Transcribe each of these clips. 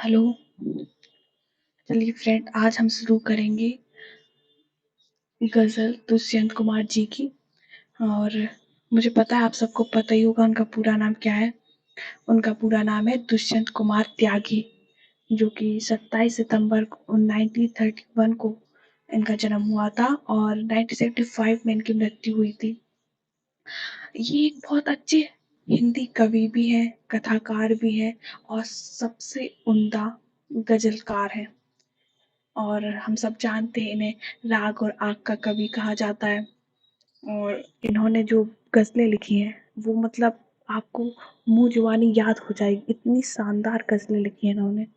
Hello. चलिए friend, आज हम शुरू करेंगे गज़ल दुष्यंत कुमार जी की। और मुझे पता है आप सबको पता ही होगा उनका पूरा नाम क्या है। उनका पूरा नाम है दुष्यंत कुमार त्यागी, जो कि 27 सितंबर 1931 को इनका जन्म हुआ था और 1975 में इनकी मृत्यु हुई थी। ये एक बहुत अच्छे हिंदी कवि भी हैं, कथाकार भी हैं और सबसे उम्दा गज़लकार हैं। और हम सब जानते हैं इन्हें राग और आग का कवि कहा जाता है। और इन्होंने जो गज़लें लिखी हैं वो मतलब आपको मुँह जुबानी याद हो जाएगी, इतनी शानदार गज़लें लिखी हैं इन्होंने।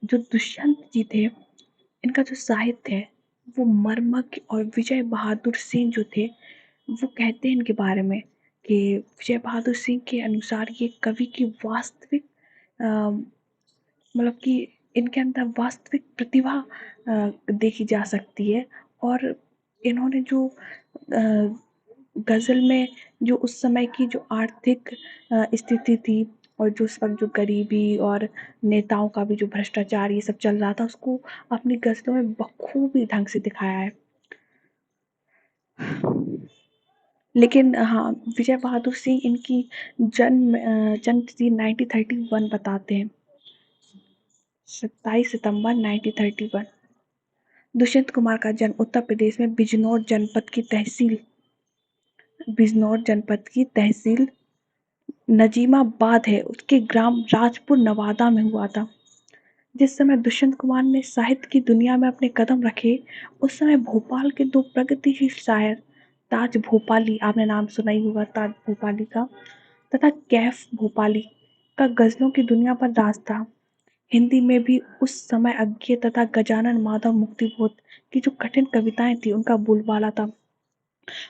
जो दुष्यंत जी थे, इनका जो साहित्य है वो मर्मज्ञ, और विजय बहादुर सिंह जो थे वो कहते हैं इनके बारे में कि विजय बहादुर सिंह के अनुसार ये कवि की वास्तविक मतलब कि इनके अंदर वास्तविक प्रतिभा देखी जा सकती है। और इन्होंने जो गज़ल में जो उस समय की जो आर्थिक स्थिति थी, और जो उस वक्त जो गरीबी और नेताओं का भी जो भ्रष्टाचार ये सब चल रहा था, उसको अपनी गज़लों में बखूबी ढंग से दिखाया है। लेकिन हाँ, विजय बहादुर सिंह इनकी जन्म तिथि 1931 बताते हैं, 27 सितंबर 1931। दुष्यंत कुमार का जन्म उत्तर प्रदेश में बिजनौर जनपद की तहसील नजीमाबाद है, उसके ग्राम राजपुर नवादा में हुआ था। जिस समय दुष्यंत कुमार ने साहित्य की दुनिया में अपने कदम रखे, उस समय भोपाल के दो प्रगतिशील शायर, ताज भोपाली, आपने नाम सुना ही होगा ताज भोपाली का, तथा कैफ भोपाली का गजलों की दुनिया पर राज था। हिंदी में भी उस समय अज्ञे तथा गजानन माधव मुक्तिबोध की जो कठिन कविताएं थी उनका बोलबाला था।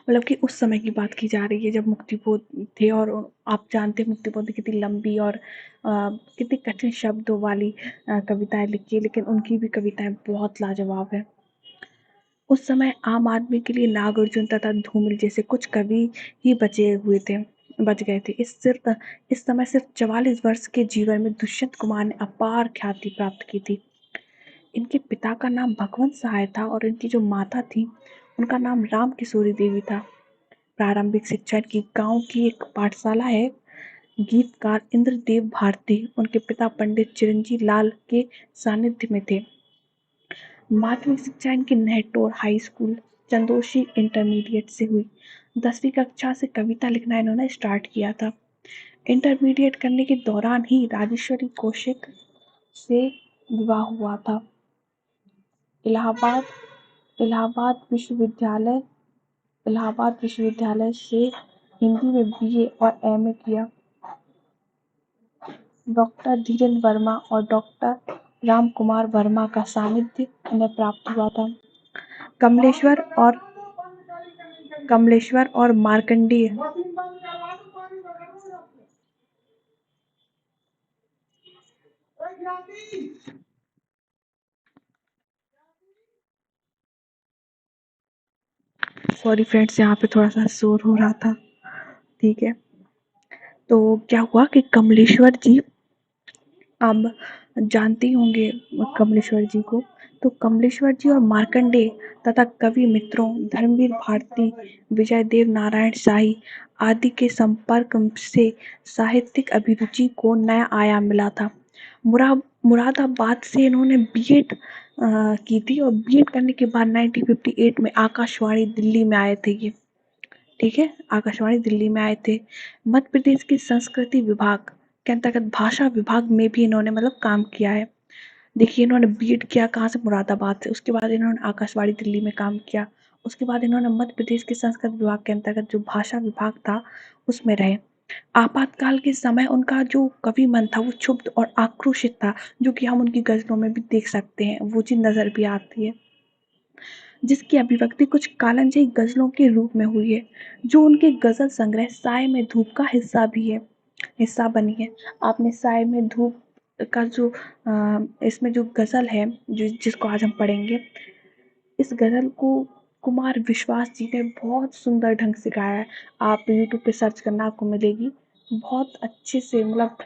मतलब कि उस समय की बात की जा रही है जब मुक्तिबोध थे। और आप जानते हैं मुक्तिबोध ने कितनी लंबी और कितनी कठिन शब्दों वाली कविताएं लिखी है, लेकिन उनकी भी कविताएं बहुत लाजवाब है। उस समय आम आदमी के लिए नागार्जुन तथा धूमिल जैसे कुछ कवि ही बच गए थे। इस समय सिर्फ 44 वर्ष के जीवन में दुष्यंत कुमार ने अपार ख्याति प्राप्त की थी। इनके पिता का नाम भगवंत सहाय था और इनकी जो माता थी उनका नाम राम किशोरी देवी था। प्रारंभिक शिक्षा इनकी गांव की एक पाठशाला है। गीतकार इंद्रदेव भारती उनके पिता पंडित चिरंजीव लाल के सानिध्य में थे। माध्यमिक शिक्षा इनकी नेहटोर हाई स्कूल, चंदोशी इंटरमीडिएट से हुई। 10वीं कक्षा से कविता लिखना इन्होंने स्टार्ट किया था। इंटरमीडिएट करने के दौरान ही राजेश्वरी कौशिक से विवाह हुआ था। इलाहाबाद इलाहाबाद विश्वविद्यालय इलाहाबाद विश्वविद्यालय से हिंदी में बीए और एमए किया। डॉक्टर धीरेन्द्र वर्मा और डॉक्टर राम कुमार वर्मा का सानिध्य उन्हें प्राप्त हुआ था। कमलेश्वर और मार्कंडेय सॉरी फ्रेंड्स, यहाँ पे थोड़ा सा शोर हो रहा था। ठीक है, तो क्या हुआ कि कमलेश्वर जी, आप जानते ही होंगे कमलेश्वर जी को। तो कमलेश्वर जी और मार्कंडेय तथा कवि मित्रों धर्मवीर भारती, विजय देव नारायण शाही आदि के संपर्क से साहित्यिक अभिरुचि को नया आयाम मिला था। मुरादाबाद से इन्होंने बीएड की थी, और बीएड करने के बाद 1958 में आकाशवाणी दिल्ली में आए थे ये। ठीक है, आकाशवाणी दिल्ली में आए थे। मध्य प्रदेश के संस्कृति विभाग के अंतर्गत भाषा विभाग में भी इन्होंने मतलब काम किया है। देखिए, इन्होंने बीएड किया कहाँ से, मुरादाबाद से। उसके बाद इन्होंने आकाशवाणी दिल्ली में काम किया। उसके बाद इन्होंने मध्य प्रदेश के संस्कृत विभाग के अंतर्गत जो भाषा विभाग था उसमें रहे। आपातकाल के समय उनका जो कवि मन था वो क्षुब्ध और आक्रोशित था, जो कि हम उनकी गजलों में भी देख सकते हैं, वो चीज नजर भी आती है, जिसकी अभिव्यक्ति कुछ कालंजयी गजलों के रूप में हुई है, जो उनके गजल संग्रह साय में धूप का हिस्सा बनी है। आपने साय में धूप का जो इसमें जो गजल है, जिसको आज हम पढ़ेंगे, इस गजल को कुमार विश्वास जी ने बहुत सुंदर ढंग से गाया है। आप यूट्यूब पे सर्च करना, आपको मिलेगी। बहुत अच्छे से मतलब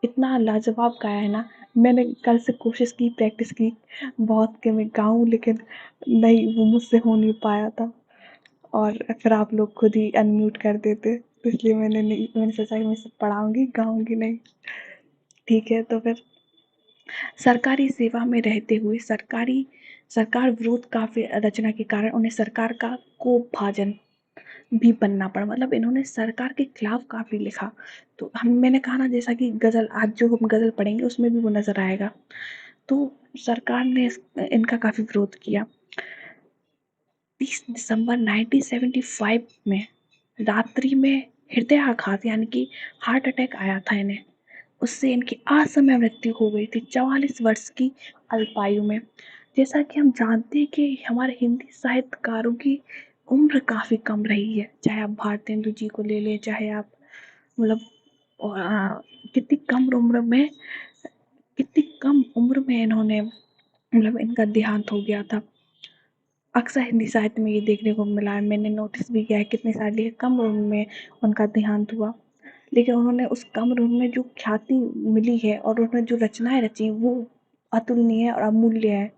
इतना लाजवाब गाया है ना। मैंने कल से कोशिश की, प्रैक्टिस की बहुत कि मैं गाऊँ, लेकिन नहीं, वो मुझसे हो नहीं पाया था। और फिर आप लोग खुद ही अनम्यूट कर देते, तो इसलिए मैंने सोचा कि मैं सब पढ़ाऊँगी, गाऊँगी नहीं। ठीक है, तो फिर सरकारी सेवा में रहते हुए सरकार विरोध काफ़ी रचना के कारण उन्हें सरकार का कोपभाजन भी बनना पड़ा। मतलब इन्होंने सरकार के खिलाफ काफ़ी लिखा। तो मैंने कहा ना, जैसा कि गज़ल, आज जो हम गज़ल पढ़ेंगे उसमें भी वो नज़र आएगा। तो सरकार ने इनका काफ़ी विरोध किया। 30 दिसंबर 1975 में रात्रि में हृदयाघात यानी कि हार्ट अटैक आया था इन्हें। उससे इनकी असमय मृत्यु हो गई थी 44 वर्ष की अल्पायु में। जैसा कि हम जानते हैं कि हमारे हिंदी साहित्यकारों की उम्र काफ़ी कम रही है। चाहे आप भारतेंदु जी को ले लें, चाहे आप मतलब कितनी कम उम्र में, कितनी कम उम्र में इन्होंने, मतलब इनका देहांत हो गया था। अक्सर हिंदी साहित्य में ये देखने को मिला है, मैंने नोटिस भी किया है कितने सारे कम उम्र में उनका देहांत हुआ। लेकिन उन्होंने उस कम उम्र में जो ख्याति मिली है और उन्होंने जो रचनाएं रची वो अतुलनीय और अमूल्य है।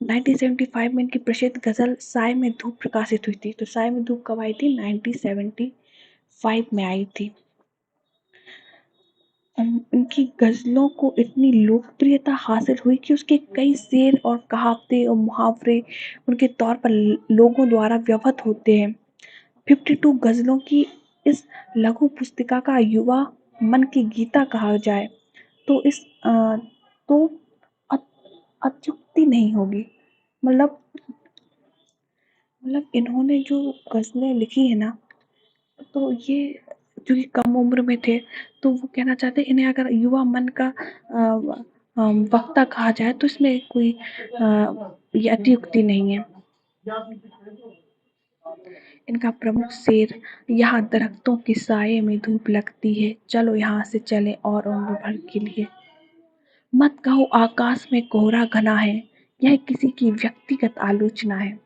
1975 में इनकी प्रसिद्ध गजल साय में धूप प्रकाशित हुई थी। तो साय में धूप कब आई थी? 1975 में आई थी। उनकी गज़लों को इतनी लोकप्रियता हासिल हुई कि उसके कई शेर और कहावतें और मुहावरे उनके तौर पर लोगों द्वारा व्यवहृत होते हैं। 52 गज़लों की इस लघु पुस्तिका का युवा मन की गीता कहा जाए तो तो अत्युक्ति नहीं होगी। मतलब इन्होंने जो गज़लें लिखी है ना, तो ये जो कि कम उम्र में थे, तो वो कहना चाहते हैं इन्हें अगर युवा मन का वक्ता कहा जाए तो इसमें कोई ये अतियुक्ति नहीं है। इनका प्रमुख शेर, यहाँ दरख्तों के साये में धूप लगती है, चलो यहाँ से चले और उम्र भर के लिए। मत कहो आकाश में कोहरा घना है, यह किसी की व्यक्तिगत आलोचना है।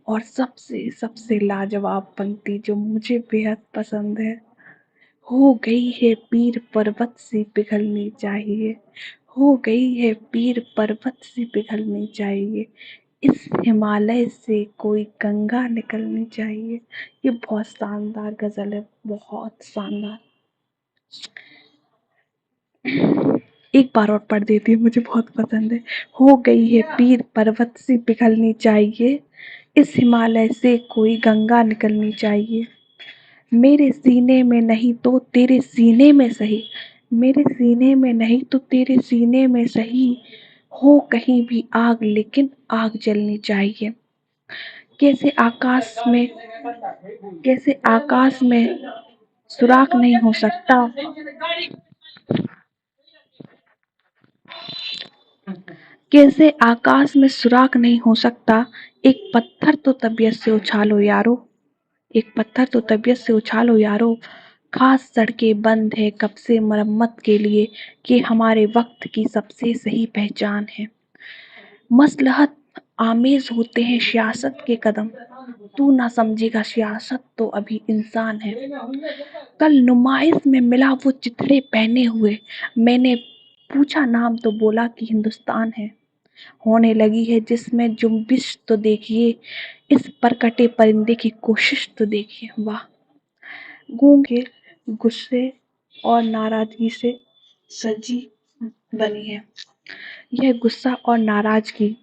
और सबसे सबसे लाजवाब पंक्ति जो मुझे बेहद पसंद है, हो गई है पीर पर्वत से पिघलनी चाहिए, हो गई है पीर पर्वत से पिघलनी चाहिए, इस हिमालय से कोई गंगा निकलनी चाहिए। ये बहुत शानदार गज़ल है, बहुत शानदार। एक बार और पढ़ देती हूँ, मुझे बहुत पसंद है। हो गई है पीर पर्वत से पिघलनी चाहिए, इस हिमालय से कोई गंगा निकलनी चाहिए। मेरे सीने में नहीं तो तेरे सीने में सही, मेरे सीने में नहीं तो तेरे सीने में सही, हो कहीं भी आग लेकिन आग जलनी चाहिए। कैसे आकाश में, कैसे आकाश में सुराख नहीं हो सकता, कैसे आकाश में सुराख नहीं हो सकता, एक पत्थर तो तबीयत से उछालो यारो, एक पत्थर तो तबीयत से उछालो यारो, खास सड़कें बंद है कब से मरम्मत के लिए, कि हमारे वक्त की सबसे सही पहचान है। मसलहत आमेज होते हैं सियासत के कदम, तू ना समझेगा सियासत तो अभी इंसान है। कल नुमाइश में मिला वो चिथड़े पहने हुए, मैंने पूछा नाम तो बोला कि हिंदुस्तान है। होने लगी है जिसमें जुम्बिश तो देखिए, इस पर कटे परिंदे की कोशिश तो देखिए। वाह! गूंग के गुस्से और नाराजगी से सजी बनी है। यह गुस्सा और नाराजगी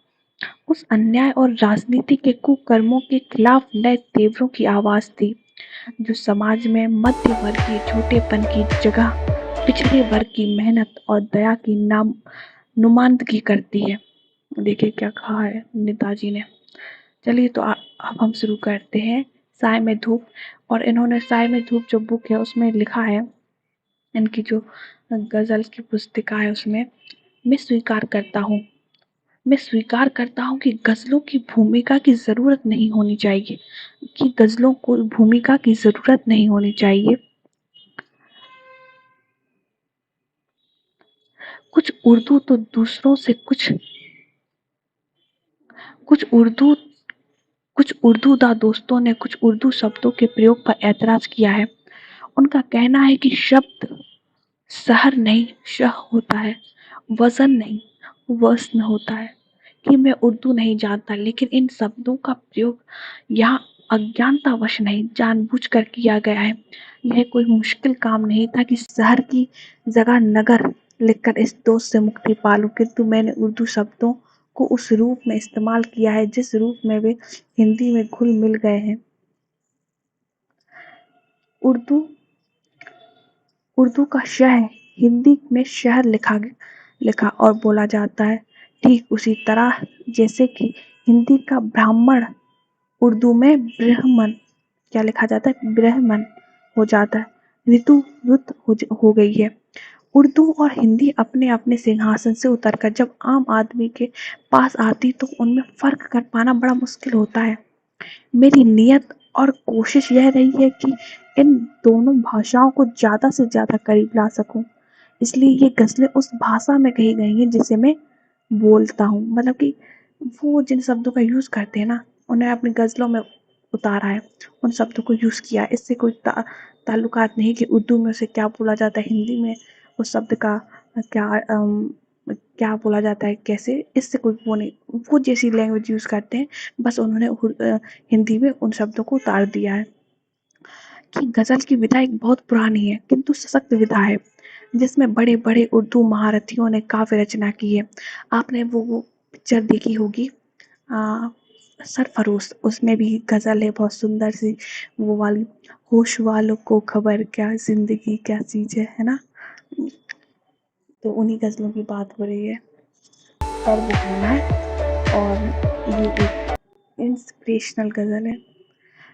उस अन्याय और राजनीति के कुकर्मों के खिलाफ नए तेवरों की आवाज थी, जो समाज में मध्य वर्ग की छोटेपन की जगह पिछड़े वर्ग की मेहनत और दया की नुमाइंदगी करती है। देखिए क्या कहा है नेताजी ने। चलिए तो अब हम शुरू करते हैं साय में धूप। और इन्होंने साय में धूप जो बुक है उसमें लिखा है, इनकी जो गज़ल की पुस्तिका है उसमें, मैं स्वीकार करता हूँ, मैं स्वीकार करता हूँ कि गज़लों की भूमिका की ज़रूरत नहीं होनी चाहिए, कि गज़लों को भूमिका की ज़रूरत नहीं होनी चाहिए। कुछ उर्दू तो दूसरों से कुछ उर्दू कुछ उर्दूदा दोस्तों ने कुछ उर्दू शब्दों के प्रयोग पर ऐतराज़ किया है। उनका कहना है कि शब्द सहर नहीं शह होता है, वज़न नहीं वज़्न होता है। कि मैं उर्दू नहीं जानता, लेकिन इन शब्दों का प्रयोग यहाँ अज्ञानतावश नहीं जानबूझकर किया गया है। यह कोई मुश्किल काम नहीं था कि शहर की जगह नगर लिखकर इस दोष से मुक्ति पा लूं, किंतु मैंने उर्दू शब्दों को उस रूप में इस्तेमाल किया है जिस रूप में वे हिंदी में घुल मिल गए हैं। उर्दू उर्दू का शह हिंदी में शहर लिखा और बोला जाता है, ठीक उसी तरह जैसे कि हिंदी का ब्राह्मण उर्दू में ब्रह्मन क्या लिखा जाता है, ब्रह्मन हो जाता है। ऋतु रुत हो गई है। उर्दू और हिंदी अपने अपने सिंहासन से उतरकर जब आम आदमी के पास आती तो उनमें फर्क कर पाना बड़ा मुश्किल होता है। मेरी नियत और कोशिश यह रही है कि इन दोनों भाषाओं को ज़्यादा से ज़्यादा करीब ला सकूं। इसलिए ये गज़लें उस भाषा में कही गई हैं जिसे मैं बोलता हूँ। मतलब कि वो जिन शब्दों का यूज़ करते हैं ना, उन्हें अपनी गज़लों में उतारा है, उन शब्दों को यूज़ किया है। इससे कोई ताल्लुकात नहीं कि उर्दू में उसे क्या बोला जाता है, हिंदी में उस शब्द का क्या क्या बोला जाता है, कैसे, इससे कोई वो नहीं। वो जैसी लैंग्वेज यूज़ करते हैं, बस उन्होंने हिंदी में उन शब्दों को उतार दिया है। कि गज़ल की विधा एक बहुत पुरानी है किंतु सशक्त विधा है, जिसमें बड़े-बड़े उर्दू महारथियों ने काव्य रचना की है। आपने वो पिक्चर देखी होगी अ, सरफरोश, उसमें भी गज़ल है बहुत सुंदर सी, वो वाली, होश वालों को खबर क्या ज़िंदगी क्या चीज़ है ना? तो उन्हीं गज़लों की बात हो रही है। और वो गाना है, और ये एक इंस्पिरेशनल गज़ल है।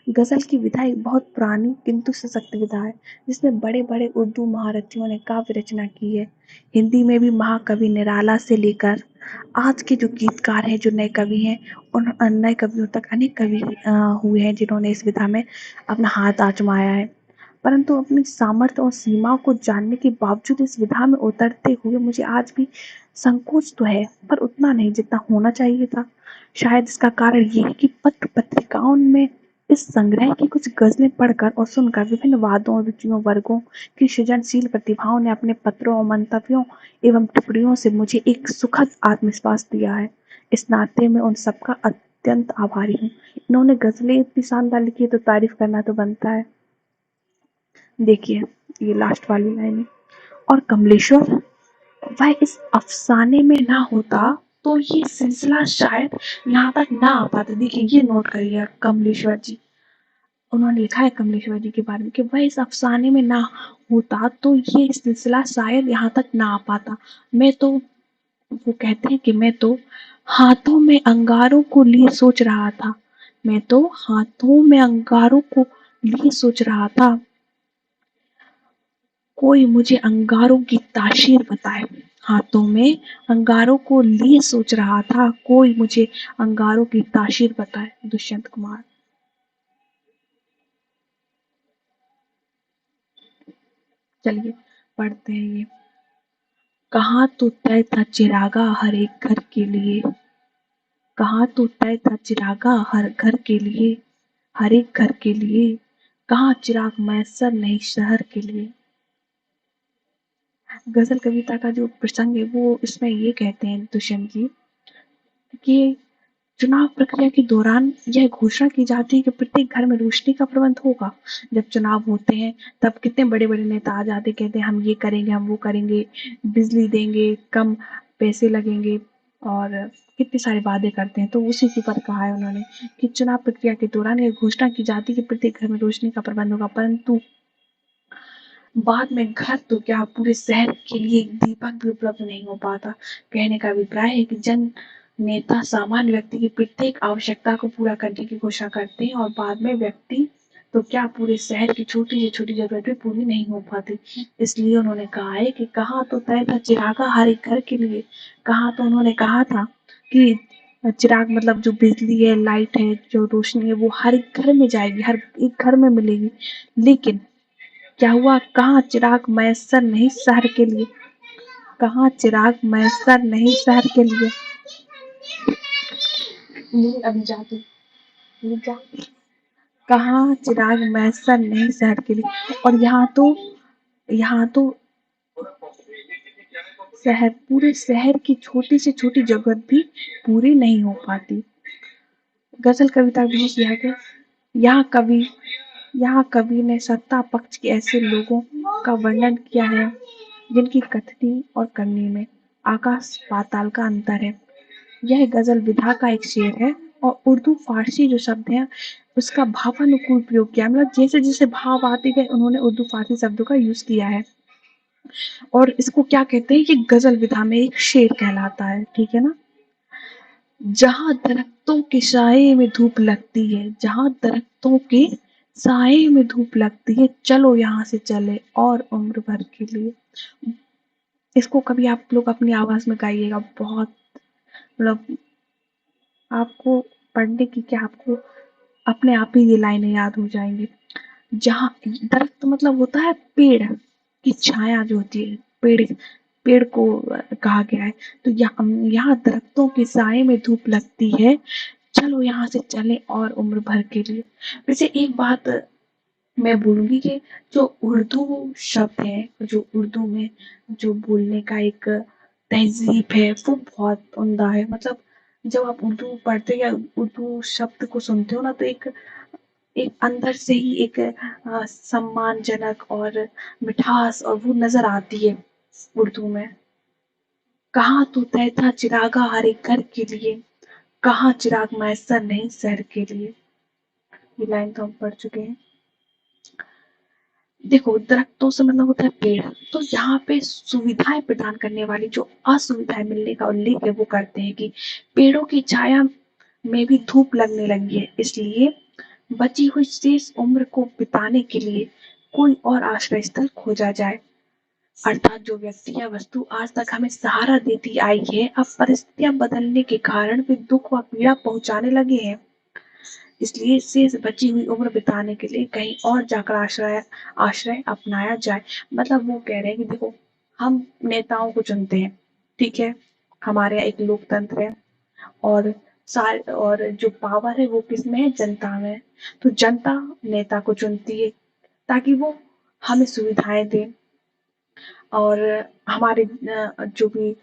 गज़ल की विधा एक बहुत पुरानी किंतु सशक्त विधा है, जिसमें बड़े-बड़े उर्दू महारथियों ने काव्य रचना की है। हिंदी में भी महाकवि निराला से लेकर आज के जो गीतकार हैं, जो नए कवि हैं, उन नए कवियों तक अनेक कवि हुए हैं जिन्होंने इस विधा में अपना हाथ आजमाया है। परंतु अपनी सामर्थ्य और सीमाओं को जानने के बावजूद इस विधा में उतरते हुए मुझे आज भी संकोच तो है, पर उतना नहीं जितना होना चाहिए था। शायद इसका कारण ये है कि पत्र पत्रिकाओं में इस संग्रह की कुछ गज़लें पढ़कर और सुनकर विभिन्न वादों, रुचियों, वर्गों की सृजनशील प्रतिभाओं ने अपने पत्रों और मंतव्यों एवं टिप्पणियों से मुझे एक सुखद आत्मविश्वास दिया है। इस नाते मैं उन सबका अत्यंत आभारी हूँ। इन्होंने गज़लें इतनी शानदार लिखी है तो तारीफ करना तो बनता है। देखिए, ये लास्ट वाली लाइन है। और कमलेश्वर, वह इस अफसाने में ना होता तो ये सिलसिला शायद यहाँ तक ना आ पाता। देखिए, ये नोट करिए कमलेश्वर जी, उन्होंने लिखा है कमलेश्वर जी के बारे में कि वह इस अफसाने में ना होता तो ये सिलसिला शायद यहाँ तक ना आ पाता। मैं तो, वो कहते हैं कि मैं तो हाथों में अंगारों को लिए सोच रहा था। मैं तो हाथों में अंगारों को लिए सोच रहा था, कोई मुझे अंगारों की तासीर बताए। हाथों में अंगारों को लिए सोच रहा था, कोई मुझे अंगारों की तासीर बताए। दुष्यंत कुमार। चलिए पढ़ते हैं ये। कहाँ तो तय था चिरागा हर एक घर के लिए, कहाँ तो तय था चिरागा हर घर के लिए, हर एक घर के लिए, कहाँ चिराग मैसर नहीं शहर के लिए। गजल कविता का जो प्रसंग है वो इसमें ये कहते हैं दुष्यंत जी कि चुनाव प्रक्रिया के दौरान यह घोषणा की जाती है कि प्रत्येक घर में रोशनी का प्रबंध होगा। जब चुनाव होते हैं तब कितने बड़े बड़े नेता आ जाते, कहते हैं हम ये करेंगे, हम वो करेंगे, बिजली देंगे, कम पैसे लगेंगे, और कितने सारे वादे करते हैं। तो उसी के ऊपर कहा है उन्होंने कि चुनाव प्रक्रिया के दौरान यह घोषणा की जाती है कि प्रत्येक घर में रोशनी का प्रबंध होगा, परंतु बाद में घर तो क्या पूरे शहर के लिए एक दीपक भी उपलब्ध नहीं हो पाता। कहने का अभिप्राय है कि जन नेता सामान्य व्यक्ति की प्रत्येक आवश्यकता को पूरा करने की घोषणा करते हैं और बाद में व्यक्ति तो क्या पूरे शहर की छोटी से छोटी जरूरत भी पूरी नहीं हो पाती। इसलिए उन्होंने कहा है कि कहाँ तो तय था चिरागा हर एक घर के लिए, कहाँ तो उन्होंने कहा था कि चिराग मतलब जो बिजली है, लाइट है, जो रोशनी है वो हर एक घर में जाएगी, हर एक घर में मिलेगी। लेकिन क्या हुआ, कहाँ चिराग मैसर नहीं शहर के लिए, कहाँ चिराग मैसर नहीं शहर के लिए। अभी जाती जा, कहाँ चिराग मैसर नहीं शहर के लिए। और यहाँ तो पूरे शहर की छोटी से छोटी जरूरत भी पूरी नहीं हो पाती। गजल कविता भी किया गया। यहाँ कवि यहाँ कवि ने सत्ता पक्ष के ऐसे लोगों का वर्णन किया है जिनकी कथनी और करनी में आकाश पाताल का अंतर है। यह गजल विधा का एक शेर है और उर्दू फारसी जो शब्द है उसका भावानुकूल प्रयोग किया, मतलब जैसे जैसे भाव आते गए उन्होंने उर्दू फारसी शब्दों का यूज किया है। और इसको क्या कहते हैं, ये गजल विधा में एक शेर कहलाता है, ठीक है ना। जहां दरख्तों के साए में धूप लगती है, जहां दरख्तों के साए में धूप लगती है, चलो यहाँ से चले और उम्र भर के लिए। इसको कभी आप लोग अपनी आवाज में गाइएगा, बहुत मतलब आपको पढ़ने की क्या, आपको अपने आप ही ये लाइनें याद हो जाएंगी। जहाँ दरख्त मतलब होता है पेड़ की छाया जो होती है, पेड़ पेड़ को कहा गया है। तो यहाँ दरख्तों के साए में धूप लगती है, चलो यहाँ से चले और उम्र भर के लिए। वैसे एक बात मैं बोलूंगी कि जो उर्दू शब्द है, जो उर्दू में जो बोलने का एक तहजीब है वो बहुत उम्दा है। मतलब जब आप उर्दू पढ़ते या उर्दू शब्द को सुनते हो ना, तो एक एक अंदर से ही एक सम्मानजनक और मिठास और वो नजर आती है उर्दू में। कहाँ तू तय था चिरागा हर एक घर के लिए, कहाँ चिराग मैसर नहीं शहर के लिए। ये लाइन तो हम पढ़ चुके हैं। देखो दरख्तों से मतलब होता है पेड़, तो यहाँ पे सुविधाएं प्रदान करने वाली जो असुविधाएं मिलने का उल्लेख है वो करते हैं कि पेड़ों की छाया में भी धूप लगने लगी है, इसलिए बची हुई शेष उम्र को बिताने के लिए कोई और आश्रय स्थल खोजा जाए। अर्थात जो व्यक्ति या वस्तु आज तक हमें सहारा देती आई है, अब परिस्थितियां बदलने के कारण वे दुख व पीड़ा पहुंचाने लगे हैं, इसलिए शेष बची हुई उम्र बिताने के लिए कहीं और जाकर आश्रय आश्रय अपनाया जाए। मतलब वो कह रहे हैं कि देखो हम नेताओं को चुनते हैं, ठीक है, हमारे यहाँ एक लोकतंत्र है और और जो पावर है वो किसमें है, जनता में। तो जनता नेता को चुनती है ताकि वो हमें सुविधाएं दे और हमारे जो भी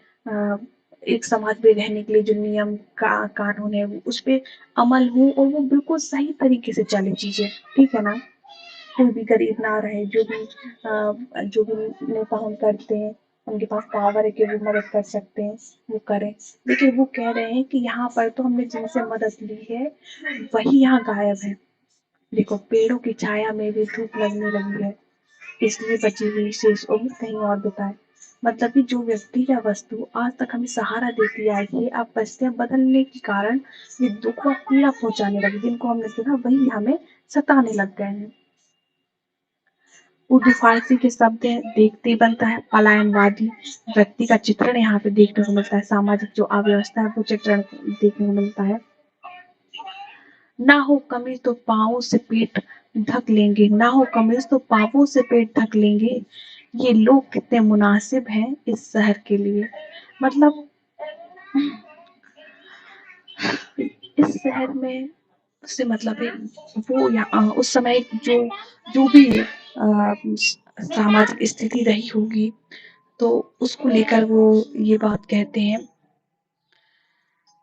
एक समाज में रहने के लिए जो नियम का कानून है उस पे अमल हो और वो बिल्कुल सही तरीके से चले चीजें, ठीक है ना। कोई भी गरीब ना रहे, जो भी नेता हम करते हैं उनके पास पावर है कि वो मदद कर सकते हैं वो करें। लेकिन वो कह रहे हैं कि यहाँ पर तो हमने जिनसे मदद ली है वही यहाँ गायब है। देखो पेड़ों की छाया में भी धूप लगने लगी है, इसलिए बची हुई शेष उम्र कहीं और बिताए। मतलब कि जो व्यक्ति या वस्तु आज तक हमें सहारा देती आई है, अब परिस्थितियां बदलने के कारण ये दुख और पीड़ा पहुंचाने लगी, जिनको हमने सुना वही हमें सताने लग गए हैं। उर्दू फारसी के शब्द है देखते बनता है पलायनवादी व्यक्ति का चित्रण यहाँ पे देखने को मिलता है, सामाजिक जो अव्यवस्था है वो चित्रण देखने को मिलता है। ना हो कमीज तो पाँवों से पेट ढक लेंगे, ना हो कमीज तो पाँवों से पेट ढक लेंगे, ये लोग कितने मुनासिब हैं इस शहर के लिए। मतलब इस शहर में से मतलब है वो या उस समय जो जो भी सामाजिक स्थिति रही होगी तो उसको लेकर वो ये बात कहते हैं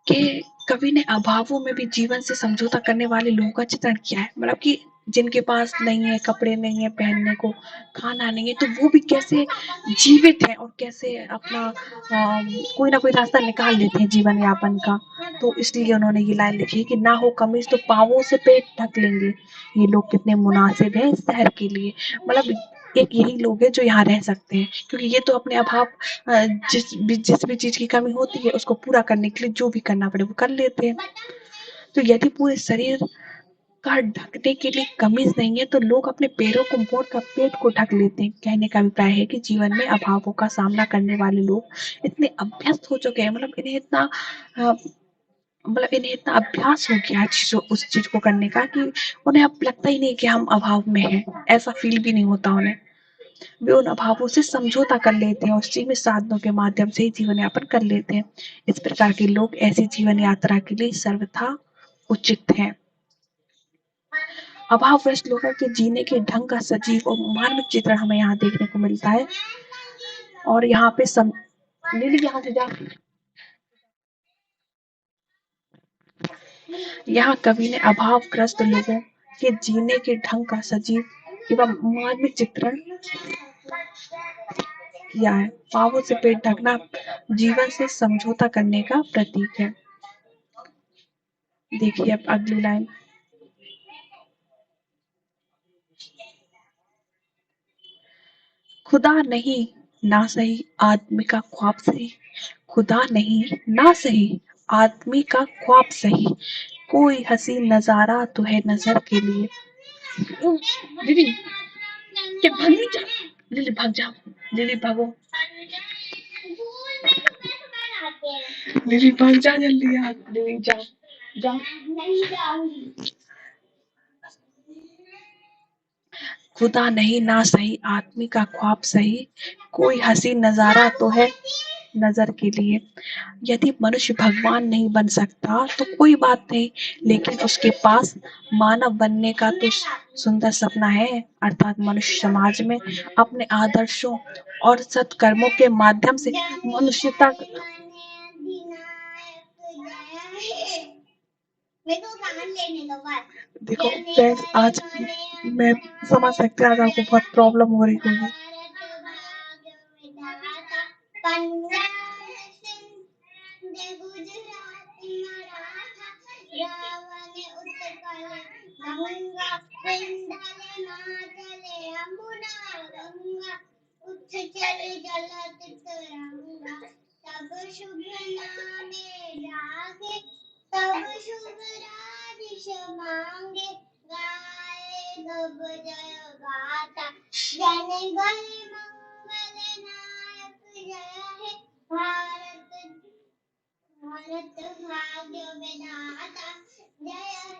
कि कवि ने अभावों में भी जीवन से समझौता करने वाले लोगों का चित्रण किया है। मतलब कि जिनके पास नहीं है, कपड़े नहीं है पहनने को, खाना नहीं है, तो वो भी कैसे जीवित है और कैसे अपना कोई ना कोई रास्ता निकाल लेते हैं जीवन यापन का। तो इसलिए उन्होंने ये लाइन लिखी है कि ना हो कमीज तो पाँवों से पेट ढक लेंगे, ये लोग कितने मुनासिब हैं इस शहर के लिए। मतलब एक यही लोग हैं जो यहाँ रह सकते हैं, क्योंकि ये तो अपने अभाव जिस भी चीज की कमी होती है उसको पूरा करने के लिए जो भी करना पड़े वो कर लेते हैं। तो यदि पूरे शरीर का ढकने के लिए कमीज नहीं है तो लोग अपने पैरों को मोड़ कर पेट को ढक लेते हैं। कहने का अभिप्राय है कि जीवन में अभावों का सामना करने वाले लोग इतने अभ्यस्त हो चुके हैं, मतलब इन्हें इतना अभ्यास हो गया है उस चीज को करने का कि उन्हें अब लगता ही नहीं कि हम अभाव में हैं, ऐसा फील भी नहीं होता उन्हें। वे उन अभावों से समझौता कर लेते हैं और सीमित साधनों के माध्यम से ही जीवन यापन कर लेते हैं। इस प्रकार के लोग ऐसी जीवन यात्रा के लिए सर्वथा उचित हैं। अभावग्रस्त लोगों के जीने के ढंग का सजीव और मार्मिक चित्रण हमें यहाँ देखने को मिलता है। और यहाँ पे लिली यहाँ से जा। यहाँ कवि ने अभावग्रस्त लोगों के जीने के ढंग का सजीव एवं मानवीय चित्रण किया है। ख्वाबों से पेट ढकना जीवन से समझौता करने का प्रतीक है। देखिए अब अगली लाइन। खुदा नहीं ना सही आदमी का ख्वाब सही, खुदा नहीं ना सही आदमी का ख्वाब सही, कोई हसीन नजारा तो है नजर के लिए। दीदी क्या भागी जा, लिली भाग जाओ, लिली भागो, लिली भाग जा जल्दी यार, लिली जाओ जाओ। खुदा नहीं ना सही आदमी का ख्वाब सही, कोई हसीन नजारा तो है नजर के लिए। यदि मनुष्य भगवान नहीं बन सकता तो कोई बात नहीं, लेकिन उसके पास मानव बनने का तो सुंदर सपना है। अर्थात मनुष्य समाज में अपने आदर्शों और सत्कर्मों के माध्यम से मनुष्यता। देखो फ्रेंड्स, आज मैं समझ सकते हैं आज आपको बहुत प्रॉब्लम हो रही होगी।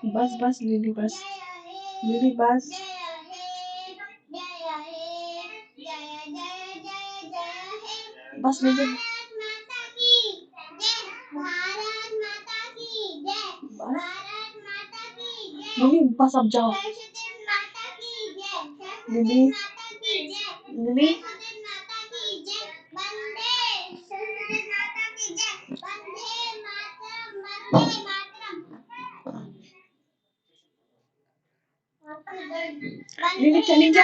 बस बस लिली बस, लिली बस। बस लिली लिली बस अब जाओ। लिली लिली लिली चली जा।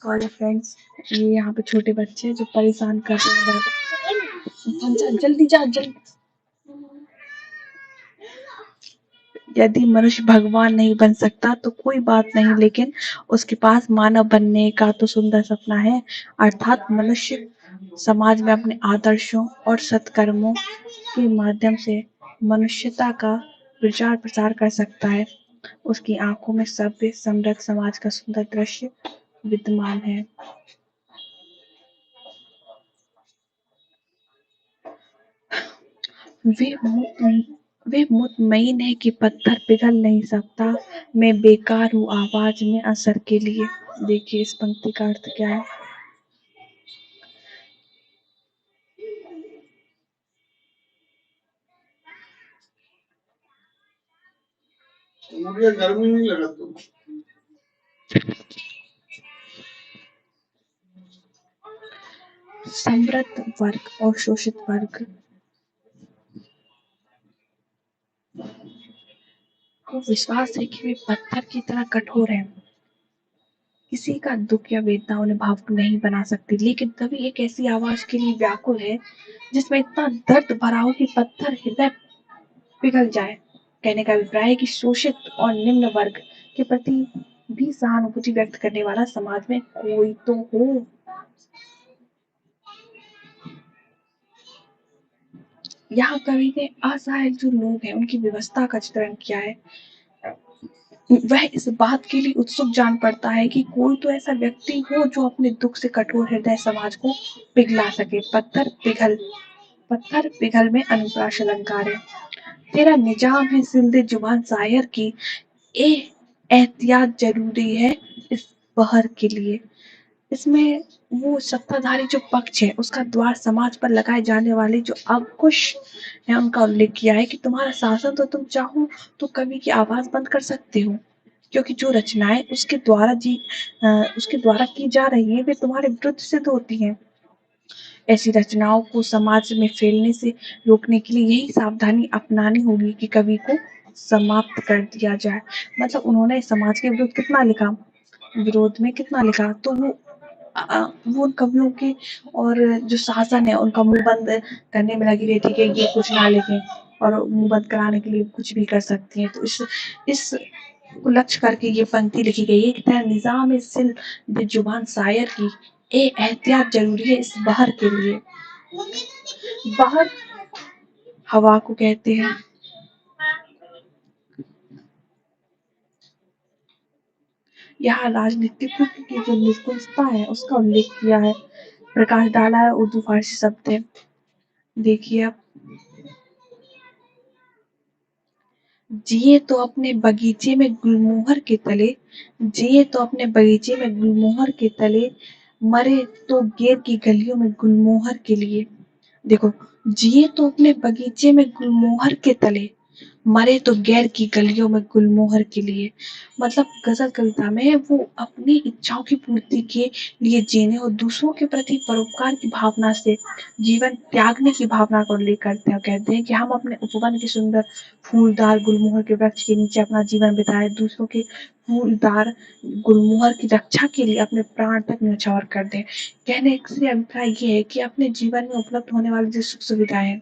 सॉरी फ्रेंड्स, ये यहाँ पे छोटे बच्चे हैं जो परेशान कर रहे हैं। जल्दी जा जल्दी। यदि मनुष्य भगवान नहीं बन सकता तो कोई बात नहीं, लेकिन उसके पास मानव बनने का तो सुंदर सपना है। अर्थात मनुष्य समाज में अपने आदर्शों और सत्कर्मों के माध्यम से मनुष्यता का प्रचार प्रसार कर सकता है। उसकी आंखों में सभ्य समृद्ध समाज का सुंदर दृश्य विद्यमान है। वे मुतमईन है कि पत्थर पिघल नहीं सकता, मैं बेकार हूँ आवाज में असर के लिए। देखिए इस पंक्ति का अर्थ क्या है। मुझे गर्मी नहीं लगा तुम। समृद्ध वर्ग और शोषित वर्ग को विश्वास है कि वे पत्थर की तरह कठोर हैं, किसी का दुख या वेदना उन्हें भावुक नहीं बना सकती, लेकिन कवि एक ऐसी आवाज के लिए व्याकुल है जिसमें इतना दर्द भरा हो कि पत्थर हृदय पिघल जाए। कहने का अभिप्राय है कि शोषित और निम्न वर्ग के प्रति भी सहानुभूति व्यक्त करने वाला समाज में कोई तो हो। यहाँ कवि ने असहाय जो लोग हैं उनकी व्यवस्था का चित्रण किया है। वह इस बात के लिए उत्सुक जान पड़ता है कि कोई तो ऐसा व्यक्ति हो जो अपने दुख से कठोर हृदय समाज को पिघला सके। पत्थर पिघल में अनुप्रास अलंकार है। तेरा निजाम है जिंदे जुबान शायर की, ए एहतियात जरूरी है इस बहर के लिए। इसमें वो सत्ताधारी जो पक्ष है उसका द्वार समाज पर लगाए जाने वाले जो अंकुश है उनका उल्लेख किया है कि तुम्हारा शासन तो तुम चाहो तो कवि की आवाज बंद कर सकते हो, क्योंकि जो रचनाएं उसके द्वारा की जा रही है वे तुम्हारे विरुद्ध सिद्ध होती हैं। ऐसी रचनाओं को समाज में फैलने से रोकने के लिए यही सावधानी अपनानी होगी कि कवि को समाप्त कर दिया जाए। मतलब उन्होंने समाज के विरुद्ध कितना लिखा, विरोध में कितना लिखा, तो वो उन कवियों के और जो शासन है उनका मुंह बंद करने में लगी रहती है कि ये कुछ ना लिखें, और मुंह बंद कराने के लिए कुछ भी कर सकती है। तो इस को लक्ष्य करके ये पंक्ति लिखी गई है कि तेरा निजाम सिल जुबान शायर की, ए एहतियात जरूरी है इस बहर के लिए। बहर हवा को कहते हैं। यहाँ राजनीतिक की जो निष्पक्षता है उसका उल्लेख किया है, प्रकाश डाला है, उर्दू फारसी शब्द है। देखिए आप, जिए तो अपने बगीचे में गुलमोहर के तले, जिए तो अपने बगीचे में गुलमोहर के तले, मरे तो गेर की गलियों में गुलमोहर के लिए। देखो, जिए तो अपने बगीचे में गुलमोहर के तले, मरे तो गैर की गलियों में गुलमोहर के लिए। मतलब गजल कविता में वो अपनी इच्छाओं की पूर्ति के लिए जीने और दूसरों के प्रति परोपकार की भावना से जीवन त्यागने की भावना को उल्लेख करते हैं और कहते हैं कि हम अपने उपवन के सुंदर फूलदार गुलमोहर के वृक्ष के नीचे अपना जीवन बिताए, दूसरों के फूलदार गुलमोहर की रक्षा के लिए अपने प्राण तक न्यौछावर कर दें। कहने से अभिप्राय ये है कि अपने जीवन में उपलब्ध होने वाली जो सुख सुविधाएं हैं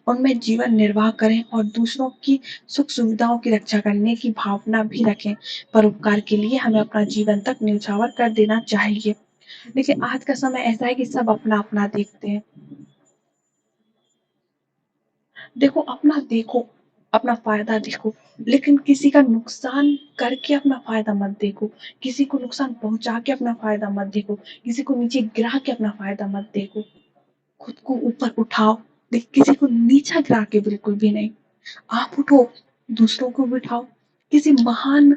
उनमें जीवन निर्वाह करें और दूसरों की सुख सुविधाओं की रक्षा करने की भावना भी रखें। परोपकार के लिए हमें अपना जीवन तक न्यौछावर कर देना चाहिए। लेकिन आज का समय ऐसा है कि सब अपना अपना देखते हैं। देखो अपना देखो, अपना फायदा देखो, लेकिन किसी का नुकसान करके अपना फायदा मत देखो, किसी को नुकसान पहुंचा के अपना फायदा मत देखो, किसी को नीचे गिरा के अपना फायदा मत देखो। खुद को ऊपर उठाओ, देख किसी को नीचा गिरा के बिल्कुल भी नहीं। आप उठो, दूसरों को बिठाओ। किसी महान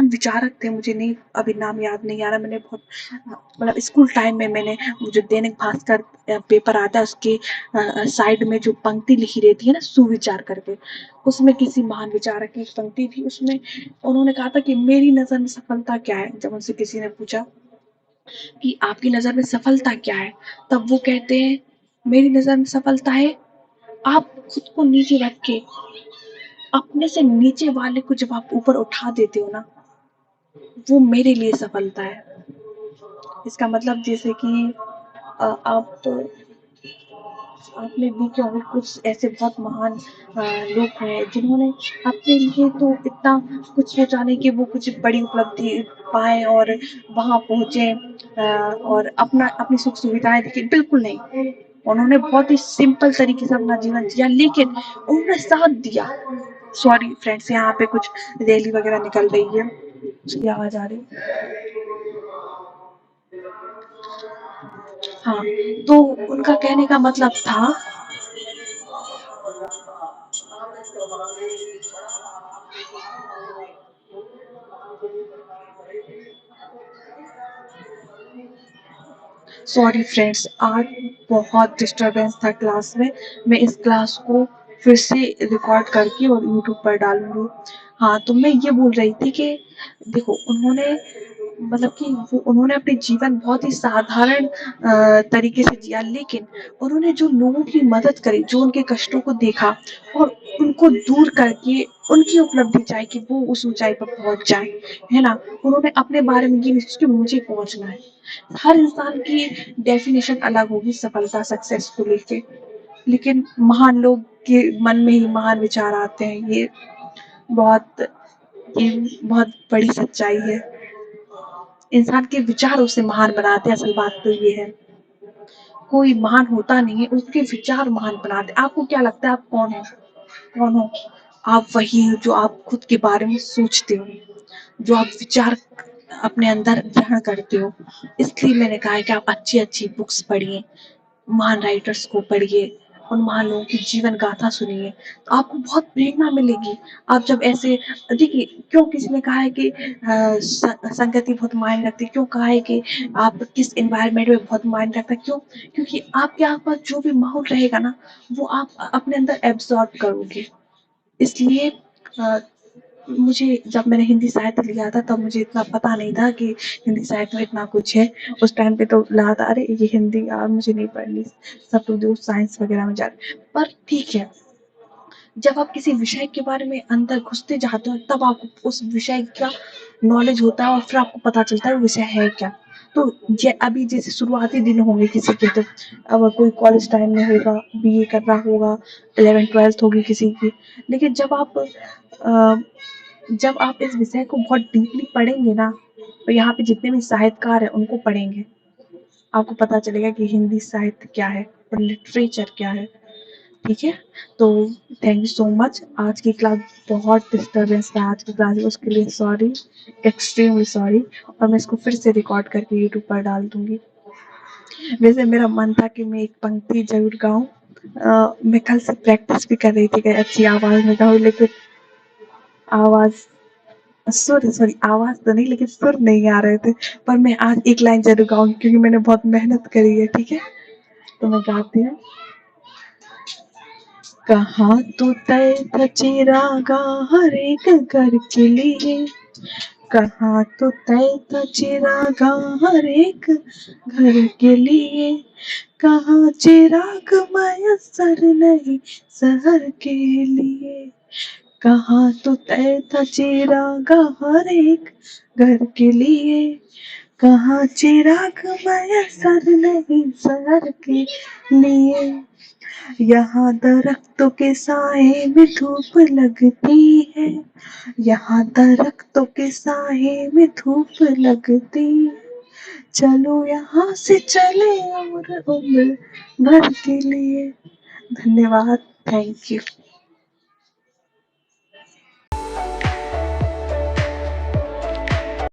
विचारक थे, मुझे नहीं अभी नाम याद नहीं आ रहा, मैंने बहुत मतलब स्कूल टाइम में मैंने जो दैनिक भास्कर पेपर आता है उसके साइड में जो पंक्ति लिखी रहती है ना सुविचार करके, उसमें किसी महान विचारक की पंक्ति थी, उसमें उन्होंने कहा था कि मेरी नजर में सफलता क्या है। जब उनसे किसी ने पूछा कि आपकी नजर में सफलता क्या है, तब वो कहते हैं मेरी नजर में सफलता है आप खुद को नीचे रख के अपने से नीचे वाले को जब आप ऊपर उठा देते हो ना, वो मेरे लिए सफलता है। इसका मतलब जैसे कि आप तो आपने देखे होंगे कुछ ऐसे बहुत महान लोग हैं जिन्होंने अपने लिए तो इतना कुछ सोचा नहीं कि वो कुछ बड़ी उपलब्धि पाए और वहां पहुंचे और अपना अपनी सुख सुविधाएं देखी, बिल्कुल नहीं। उन्होंने बहुत ही सिंपल तरीके से अपना जीवन जिया, लेकिन उन्होंने साथ दिया। सॉरी फ्रेंड्स, यहाँ पे कुछ रैली वगैरह निकल रही है, उसकी आवाज आ रही है। हाँ, तो उनका कहने का मतलब था, सॉरी फ्रेंड्स, आज बहुत डिस्टरबेंस था क्लास में। मैं इस क्लास को फिर से रिकॉर्ड करके और यूट्यूब पर डालूंगी। हाँ, तो मैं ये बोल रही थी कि देखो उन्होंने मतलब कि वो उन्होंने अपने जीवन बहुत ही साधारण तरीके से जिया, लेकिन उन्होंने जो लोगों की मदद करी, जो उनके कष्टों को देखा और उनको दूर करके उनकी उपलब्धि चाहे कि वो उस ऊंचाई पर पहुंच जाए, है ना। उन्होंने अपने बारे में ये नहीं सोचा कि मुझे पहुंचना है। हर इंसान की डेफिनेशन अलग होगी सफलता सक्सेस को लेके, लेकिन महान लोग के मन में ही महान विचार आते हैं। बहुत ये बहुत बड़ी सच्चाई है। इंसान के विचार उसे महान बनाते हैं, असल बात तो ये है। कोई महान होता नहीं है, उसके विचार महान बनाते हैं। आपको क्या लगता है आप कौन हो? कौन हो? आप वही हो जो आप खुद के बारे में सोचते हो, जो आप विचार अपने अंदर ग्रहण करते हो। इसलिए मैंने कहा है कि आप अच्छी अच्छी बुक्स पढ़िए, महान राइटर्स को पढ़िए, उन महान लोगों की जीवन गाथा सुनिए, तो आपको बहुत प्रेरणा मिलेगी। आप जब ऐसे देखिए, क्यों किसी ने कहा है कि संगति बहुत मायने रखती है, क्यों कहा है कि आप किस एनवायरनमेंट में बहुत मायने रखता है, क्यों? क्योंकि आपके आसपास जो भी माहौल रहेगा ना, वो आप अपने अंदर एब्जॉर्ब करोगे। इसलिए मुझे जब मैंने हिंदी साहित्य लिया था तब मुझे इतना पता नहीं था कि हिंदी साहित्य में इतना कुछ है। उस टाइम पे तो लगा था अरे ये हिंदी यार मुझे नहीं पढ़नी, सब तो जो साइंस वगैरह में जा रहे। पर ठीक है, जब आप किसी विषय के बारे में अंदर घुसते जाते हो तब आपको उस विषय का नॉलेज होता है और फिर आपको पता चलता है वो विषय है क्या। तो अभी जैसे शुरुआती दिन होंगे किसी के, तो अब कोई कॉलेज टाइम में होगा, बीए कर रहा होगा, 11th 12th होगी किसी की। लेकिन जब आप इस विषय को बहुत डीपली पढ़ेंगे ना, तो यहाँ पे जितने भी साहित्यकार हैं उनको पढ़ेंगे, आपको पता चलेगा कि हिंदी साहित्य क्या है और लिटरेचर क्या है। ठीक है, तो थैंक यू सो मच। आज की क्लास बहुत डिस्टर्बेंस था, आज की क्लास, उसके लिए सॉरी, एक्सट्रीमली सॉरी। और मैं इसको फिर से रिकॉर्ड करके यूट्यूब पर डाल दूंगी। वैसे मेरा मन था कि मैं एक पंक्ति जरूर गाऊं। मैं कल से प्रैक्टिस भी कर रही थी कि अच्छी आवाज में गाऊं, लेकिन आवाज सॉरी आवाज तो नहीं, लेकिन सुर नहीं आ रहे थे। पर मैं आज एक लाइन जरूर गाऊंगी क्योंकि मैंने बहुत मेहनत करी है। ठीक है, तो मैं गाती हूँ। कहाँ तो तय था चिरागा हर एक घर के लिए, कहाँ तो तय था चिरागा हर एक घर के लिए, कहाँ चिराग मयसर नहीं शहर के लिए, कहाँ तो तय था चिरागा हर एक घर के लिए, कहाँ चिराग मयसर नहीं शहर के लिए, यहाँ दरख्तों के साए में धूप लगती है, यहाँ दरख्तों के साए में धूप लगती है, चलो यहाँ से चले और उम्र भर के लिए। धन्यवाद, थैंक यू।